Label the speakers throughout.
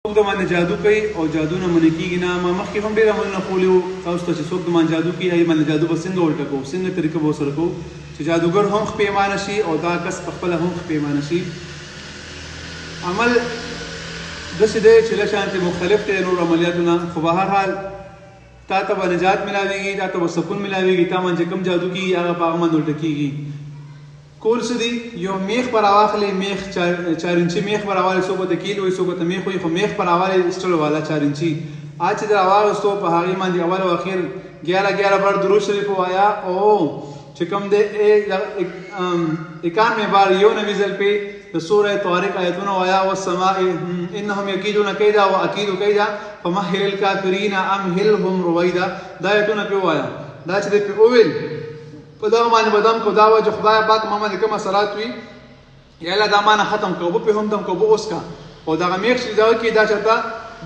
Speaker 1: څوک د باندې جادو کوي او جادو نه منع کېږي نه. ما مخکې هم ډېر عملونه ښوولي وو تاسو ته چې څوک د باندې جادو کوي هغې باندې جادو به څنګه ورته کوو، څنګه طریقه به ورسره کوو چې جادوګر هم ښه پیمانه شي او دا کس پخپله هم ښه پیمانه شي. عمل داسې دی چې له شانتې مختلف دی نور عملیاتو نه، خو به هر حال تا ته به نجات میلاویږي، تا ته به سکون میلاویږي، تا باندې چې کوم جادو کېږي هغه په هغه باندې ورته کېږي. کول څه دي؟ یو میخ به راواخلې، میخ 4 انچي میخ به راواخلې، څوک ورته کیل وایي څوک ورته میخ وایي، خو میخ به راواخلې اسټل والا 4 انچي. هغه چې راواخېستو په هغې باندې اول او اخر 11 بار درود شریف ووایه او چې کوم دی 91 بار یو نوي ځل پې د سوره طارق آیتونه وایه والسماء انهم یکیدون کیدا واکید کیدا فمهل الکافرین امهلهم رویدا. دا آیتونه پې ووایه. دا چې دی پې وویل په دغه باندې به دم کو دا وه چې خدای پاک ما باندې کوم اثرات وي یا الله دا مانه ختم کو، اوبه پې هم دم کو، اوبه اوس کا او دغه میخ چې دغه کې دا چېرته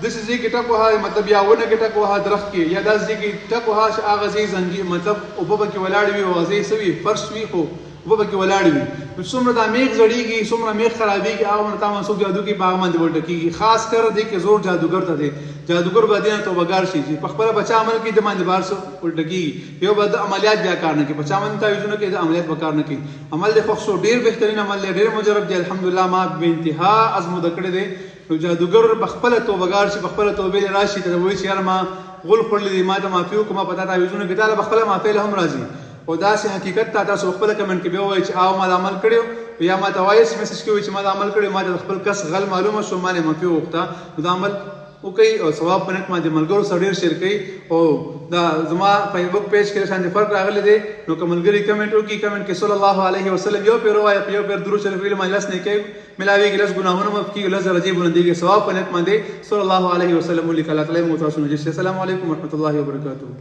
Speaker 1: داسې ځای کې ټک وهه، مطلب یا ونه کې ټک وهه درخت کې، یا داسې ځای کې ټک وهه چې هغه ځای زنګي مطلب اوبه به کې ولاړې وي او هغه ځای څه وي فرش وي خو اوبه به کې ولاړې وي. نو څومره دا میخ زړېږي څومره میخ خرابېږي هغه باندې تا باندې څوک جادو کوي په هغه باندې ورته کېږي. خاص کر دې کې زور جادوګر ته دی. جادوګر به دې نه توبهګار شي چې په خپله بچا عمل کوي د باندې بار څه ورته کېږي. یو به د عملیات بیا کار نه کوي، بچا باندې تعویضونه کوي د عملیات به کار نه کوي. عمل د خوښ شو ډېر بهترین عمل دی، ډېر مجرب دی، الحمدلله ما بې انتها ازموده کړی دی. نو جادوګر په خپله توبهګار شي، په خپله توبې راشي ته وایي چې یاره ما غول خوړلی دی، ما ته معافي وکړه، ما په تا تعویضونه کوي، تا له په خپله معافی له هم راځي. او داسې حقیقت ته تاسو خپله کمنټ کې بیا ووایئ چې ما دا عمل کړی یا ما ته وایس میسج کې وایي چې ما دا عمل کړی، ما ته د خپل کس غل معلومه شو، ما نه معافي وغوښته. نو دا عمل وکړئ او ثواب په نیت باندې ملګرو سره ډېر شیر کړئ. او دا زما فیسبوک پیج کې شانتې فرق راغلی دی، نو که ملګري کمنټ وکړي کمنټ کې صلی الله علیه وسلم یو پیر ووایه، په یو پیر درود شریف ویلو باندې لس نیکۍ ملاویږي، لس ګناهونه معاف کېږي، لس درجې بلندېږي. ثواب په نیت باندې صلی الله علیه وسلم ولیکه. الله تعالی مو تاسو نه جزي. السلام علیکم ورحمة الله وبرکاته.